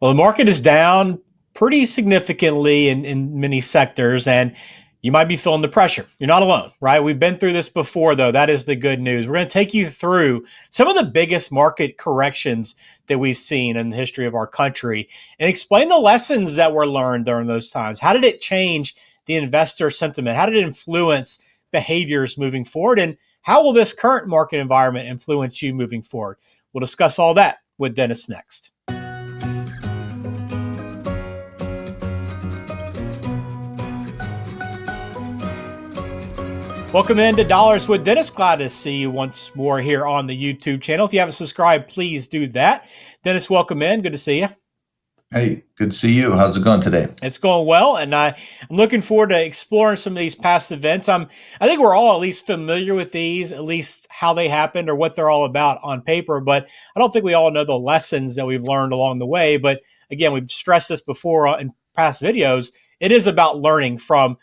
Well, the market is down pretty significantly in many sectors, and you might be feeling the pressure. You're not alone, right? We've been through this before, though. That is the good news. We're going to take you through some of the biggest market corrections that we've seen in the history of our country and explain the lessons that were learned during those times. How did it change the investor sentiment? How did it influence behaviors moving forward? And how will this current market environment influence you moving forward? We'll discuss all that with Dennis next. Welcome into Dollars with Dennis. Glad to see you once more here on the YouTube channel. If you haven't subscribed, please do that. Dennis, welcome in. Good to see you. Hey, good to see you. How's it going today? It's going well, and I'm looking forward to exploring some of these past events. I think we're all at least familiar with these, at least how they happened or what they're all about on paper, but I don't think we all know the lessons that we've learned along the way. But again, we've stressed this before in past videos. It is about learning from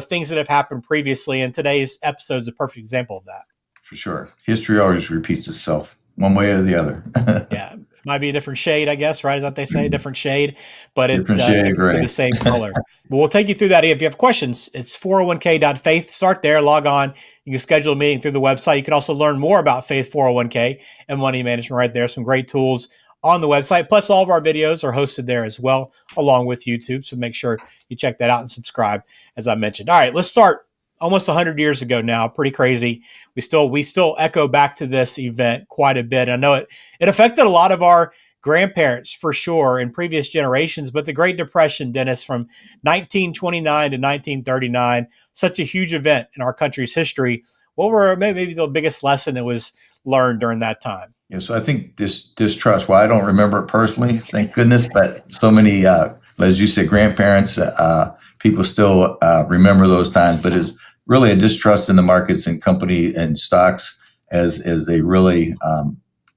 things that have happened previously, and today's episode is a perfect example of that. For sure. History always repeats itself one way or the other. Yeah. Might be a different shade, I guess, right? Is that they say, different shade, but it's typically right. the same color. But we'll take you through that. If you have questions, it's 401k.faith. Start there, log on. You can schedule a meeting through the website. You can also learn more about Faith 401k and money management right there. Some great tools on the website. Plus, all of our videos are hosted there as well, along with YouTube. So make sure you check that out and subscribe, as I mentioned. All right, let's start. Almost 100 years ago now, pretty crazy. We still echo back to this event quite a bit. I know it affected a lot of our grandparents for sure in previous generations, but the Great Depression, Dennis, from 1929 to 1939, such a huge event in our country's history. What were maybe the biggest lesson that was learned during that time? Yeah, so I think distrust. Well, I don't remember it personally, thank goodness, but so many, as you said, grandparents, people still remember those times, but it's really a distrust in the markets and company and stocks as they really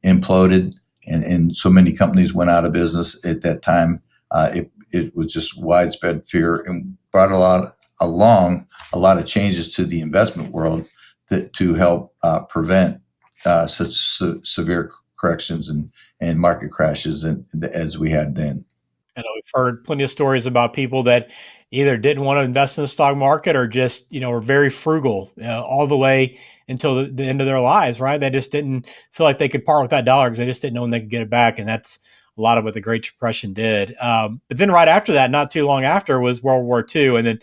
imploded, and so many companies went out of business at that time. It was just widespread fear and brought along a lot of changes to the investment world to help prevent such severe corrections and market crashes as we had then. And we've heard plenty of stories about people that either didn't want to invest in the stock market or just, were very frugal all the way until the end of their lives, right? They just didn't feel like they could part with that dollar because they just didn't know when they could get it back. And that's a lot of what the Great Depression did. But then right after that, not too long after, was World War II. And then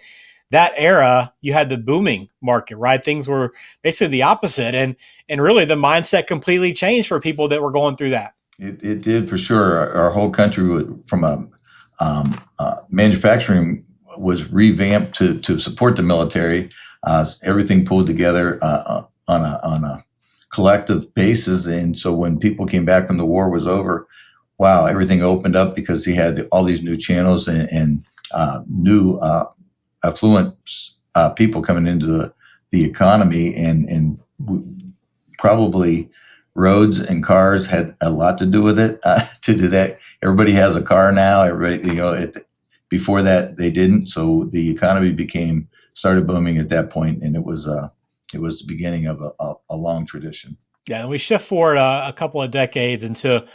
that era, you had the booming market, right? Things were basically the opposite. And really the mindset completely changed for people that were going through that. It did for sure. Our whole country, from a manufacturing, was revamped to support the military. Everything pulled together on a collective basis, and so when people came back when the war was over, wow, everything opened up because he had all these new channels and new affluent people coming into the economy, and probably roads and cars had a lot to do with it. To do that, everybody has a car now. Everybody, before that they didn't. So the economy started booming at that point, and it was the beginning of a long tradition. Yeah, and we shift forward a couple of decades into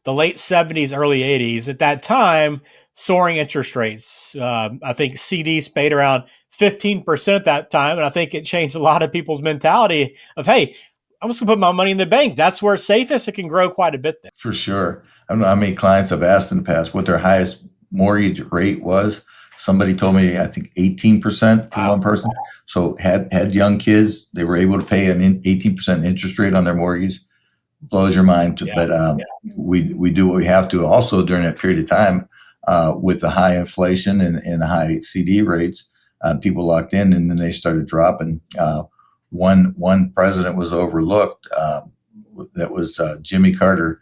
the late 70s, early 80s. At that time, soaring interest rates. I think CDs paid around 15% at that time, and I think it changed a lot of people's mentality of, hey, I'm just gonna put my money in the bank. That's where it's safest. It can grow quite a bit there. For sure. I don't know how many clients I've asked in the past what their highest mortgage rate was. Somebody told me, I think 18% for one person. So had young kids, they were able to pay an 18% interest rate on their mortgage. Blows your mind. But we do what we have to. Also during that period of time, with the high inflation and the high CD rates, people locked in, and then they started dropping. One president was overlooked. That was Jimmy Carter.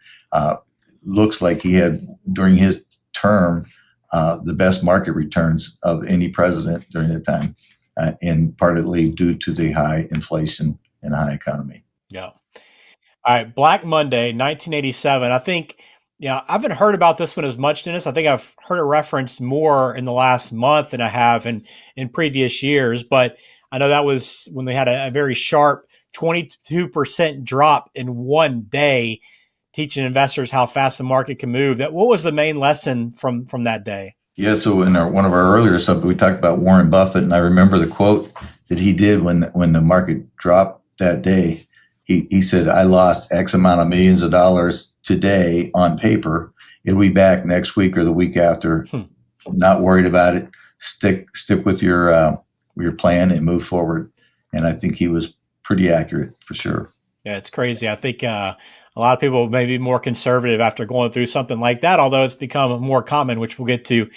Looks like he had, during his term, the best market returns of any president during that time, and partly due to the high inflation and high economy. Yeah. All right. Black Monday, 1987. I think, I haven't heard about this one as much, Dennis. I think I've heard it referenced more in the last month than I have in previous years. But I know that was when they had a very sharp 22% drop in one day. teaching investors how fast the market can move. What was the main lesson from that day? Yeah, so in one of our earlier subjects, we talked about Warren Buffett, and I remember the quote that he did when the market dropped that day. He said, "I lost X amount of millions of dollars today on paper. It'll be back next week or the week after. Not worried about it. Stick with your plan and move forward." And I think he was pretty accurate for sure. Yeah, it's crazy. I think a lot of people may be more conservative after going through something like that, although it's become more common, which we'll get to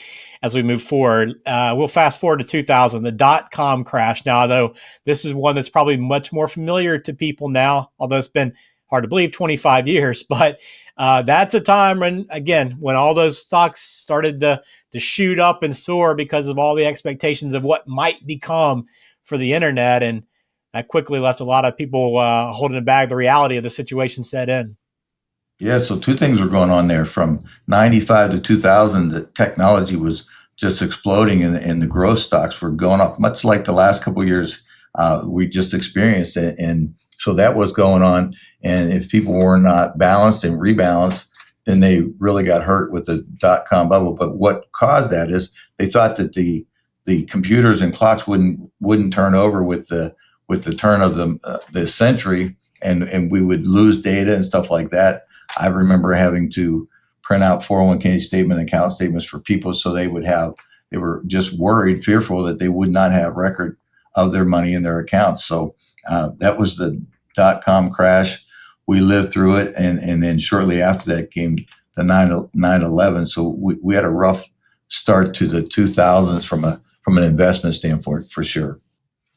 as we move forward. We'll fast forward to 2000, the dot-com crash. Now, though, this is one that's probably much more familiar to people now, although it's been hard to believe 25 years. But that's a time when all those stocks started to shoot up and soar because of all the expectations of what might become for the internet. And that quickly left a lot of people holding back. The reality of the situation set in. Yeah, so two things were going on there. From 95 to 2000, the technology was just exploding, and the growth stocks were going up, much like the last couple of years we just experienced. And so that was going on. And if people were not balanced and rebalanced, then they really got hurt with the dot-com bubble. But what caused that is they thought that the computers and clocks wouldn't turn over with the turn of the century, and we would lose data and stuff like that. I remember having to print out 401k statement, account statements for people, so they were just worried, fearful that they would not have record of their money in their accounts. So that was the dot-com crash. We lived through it, and then shortly after that came the 9/11. So we had a rough start to the 2000s from an investment standpoint, for sure.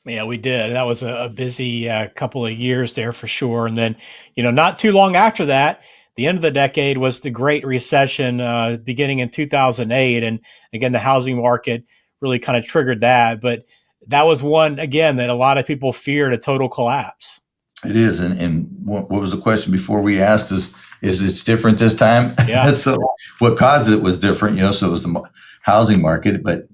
Yeah, we did. That was a busy couple of years there for sure. And then, not too long after that, the end of the decade was the Great Recession, beginning in 2008. And again, the housing market really kind of triggered that. But that was one, again, that a lot of people feared a total collapse. It is. And what was the question before we asked is it's different this time? Yeah. So what caused it was different, so it was the housing market, but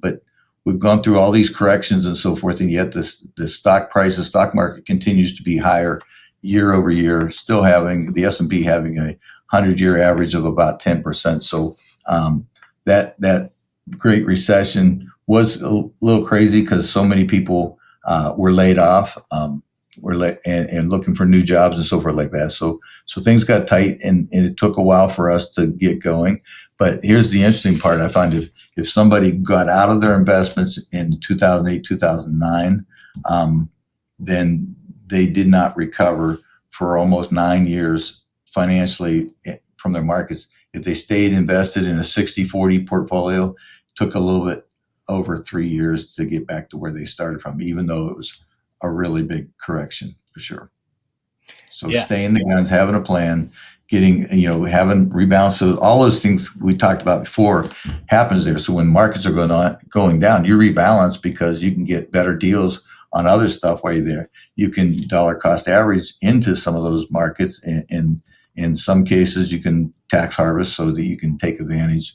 we've gone through all these corrections and so forth, and yet the stock price, the stock market continues to be higher year over year, still having the S&P having a 100-year average of about 10%. So that Great Recession was a little crazy because so many people were laid off, and looking for new jobs and so forth like that. So things got tight, and it took a while for us to get going. But here's the interesting part. I find if somebody got out of their investments in 2008, 2009, then they did not recover for almost 9 years financially from their markets. If they stayed invested in a 60-40 portfolio, it took a little bit over 3 years to get back to where they started from, even though it was a really big correction for sure. So staying the guns, having a plan, having rebalance. So all those things we talked about before happens there. So when markets are going down, you rebalance because you can get better deals on other stuff while you're there. You can dollar cost average into some of those markets. And in some cases, you can tax harvest so that you can take advantage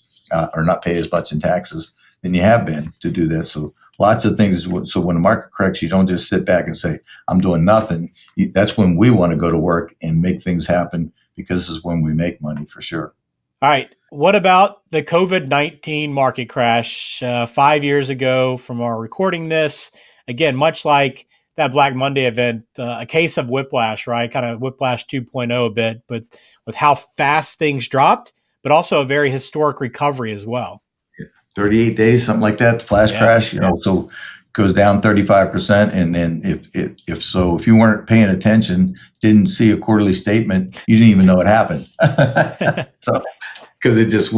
or not pay as much in taxes than you have been to do that. So lots of things. So when the market corrects, you don't just sit back and say, I'm doing nothing. That's when we want to go to work and make things happen, because this is when we make money for sure. All right. What about the COVID-19 market crash 5 years ago from our recording this? Again, much like that Black Monday event, a case of whiplash, right? Kind of whiplash 2.0 a bit, but with how fast things dropped, but also a very historic recovery as well. 38 days, something like that, flash crash, so goes down 35%. And then if you weren't paying attention, didn't see a quarterly statement, you didn't even know it happened. So, because it just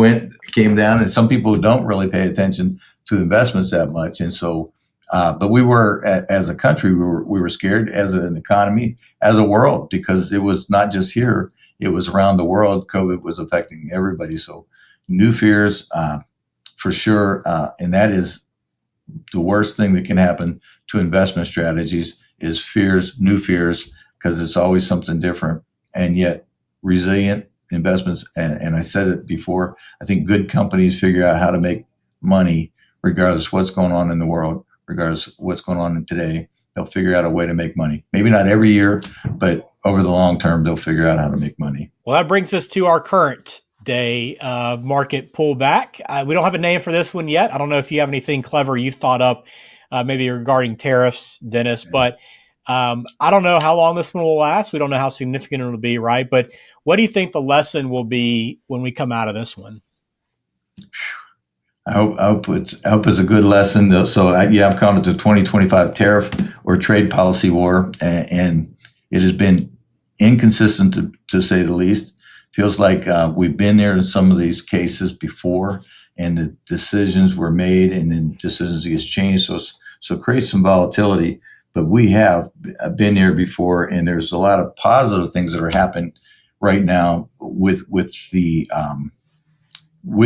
came down, and some people don't really pay attention to investments that much. And so, but we were, as a country, we were scared, as an economy, as a world, because it was not just here, it was around the world. COVID was affecting everybody. So new fears, for sure. And that is the worst thing that can happen to investment strategies is new fears, because it's always something different. And yet resilient investments, and I said it before, I think good companies figure out how to make money regardless of what's going on in the world, regardless of what's going on today. they'll figure out a way to make money. Maybe not every year, but over the long term, they'll figure out how to make money. Well, that brings us to our current day market pullback. We don't have a name for this one yet. I don't know if you have anything clever you've thought up, maybe regarding tariffs, Dennis, but I don't know how long this one will last. We don't know how significant it will be, right? But what do you think the lesson will be when we come out of this one? I hope it's a good lesson. So I'm calling it the 2025 tariff or trade policy war, and it has been inconsistent to say the least. Feels like we've been there in some of these cases before, and the decisions were made, and then decisions get changed. So it creates some volatility. But we have been here before, and there's a lot of positive things that are happening right now with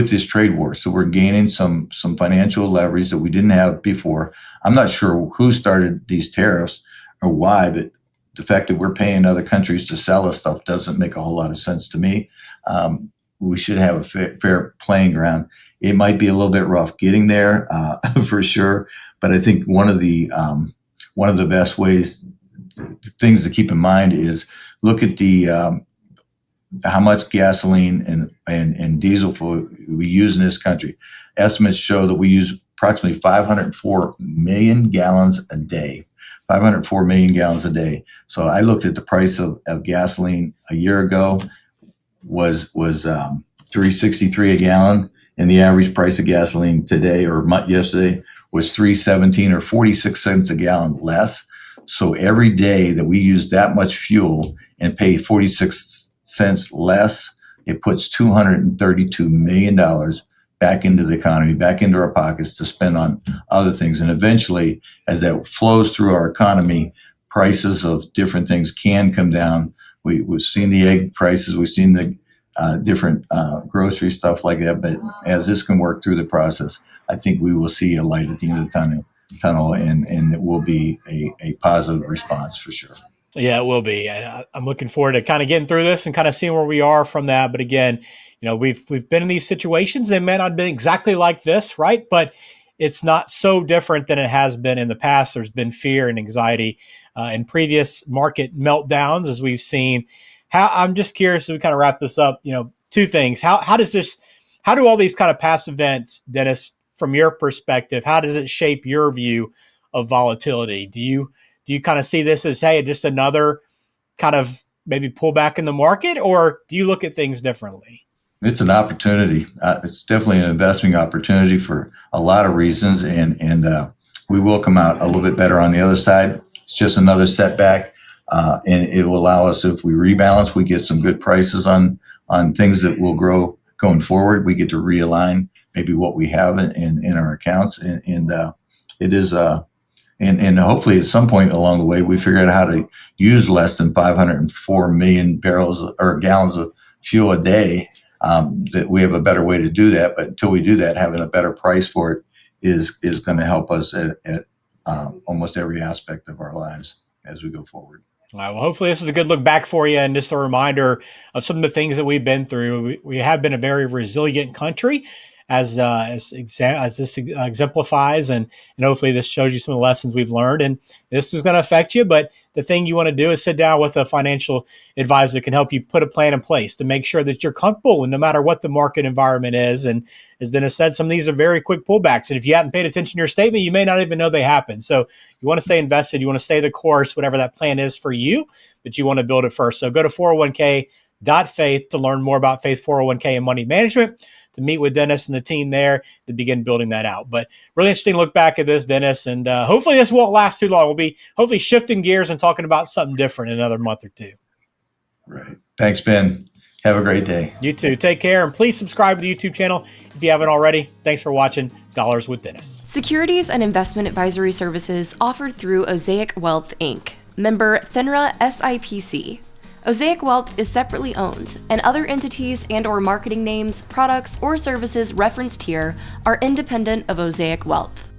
this trade war. So we're gaining some financial leverage that we didn't have before. I'm not sure who started these tariffs or why, but the fact that we're paying other countries to sell us stuff doesn't make a whole lot of sense to me. We should have a fair playing ground. It might be a little bit rough getting there for sure, but I think one of the best ways, things to keep in mind is look at the how much gasoline and diesel fuel we use in this country. Estimates show that we use approximately 504 million gallons a day. 504 million gallons a day. So I looked at the price of gasoline a year ago was $3.63 a gallon, and the average price of gasoline today or yesterday was $3.17 or 46 cents a gallon less. So every day that we use that much fuel and pay 46 cents less, it puts $232 million back into the economy, back into our pockets to spend on other things. And eventually, as that flows through our economy, prices of different things can come down. We've seen the egg prices, we've seen the different grocery stuff like that. But as this can work through the process, I think we will see a light at the end of the tunnel, and it will be a positive response for sure. Yeah, it will be. And I'm looking forward to kind of getting through this and kind of seeing where we are from that. But again, we've been in these situations. They may not have been exactly like this, right? But it's not so different than it has been in the past. There's been fear and anxiety in previous market meltdowns, as we've seen. I'm just curious as we kind of wrap this up. Two things. How do all these kind of past events, Dennis, from your perspective, how does it shape your view of volatility? Do you kind of see this as, hey, just another kind of maybe pullback in the market, or do you look at things differently? It's an opportunity. It's definitely an investing opportunity for a lot of reasons, and we will come out a little bit better on the other side. It's just another setback, and it will allow us, if we rebalance, we get some good prices on things that will grow going forward. We get to realign maybe what we have in our accounts, and it is and hopefully at some point along the way we figure out how to use less than 504 million barrels or gallons of fuel a day. That we have a better way to do that, but until we do that, having a better price for it is going to help us at almost every aspect of our lives as we go forward. All right. Well, hopefully this is a good look back for you and just a reminder of some of the things that we've been through. We have been a very resilient country, as this exemplifies, and hopefully this shows you some of the lessons we've learned. And this is going to affect you, but the thing you want to do is sit down with a financial advisor that can help you put a plan in place to make sure that you're comfortable no matter what the market environment is. And as Dennis said, some of these are very quick pullbacks. And if you hadn't paid attention to your statement, you may not even know they happen. So you want to stay invested. You want to stay the course, whatever that plan is for you, but you want to build it first. So go to 401k.faith to learn more about Faith 401k and money management, to meet with Dennis and the team there to begin building that out. But really interesting look back at this, Dennis, and hopefully this won't last too long. We'll be hopefully shifting gears and talking about something different in another month or two. Right. Thanks, Ben. Have a great day. You too. Take care, and please subscribe to the YouTube channel if you haven't already. Thanks for watching Dollars with Dennis. Securities and investment advisory services offered through Osaic Wealth, Inc., member FINRA SIPC. Osaic Wealth is separately owned, and other entities and/or marketing names, products, or services referenced here are independent of Osaic Wealth.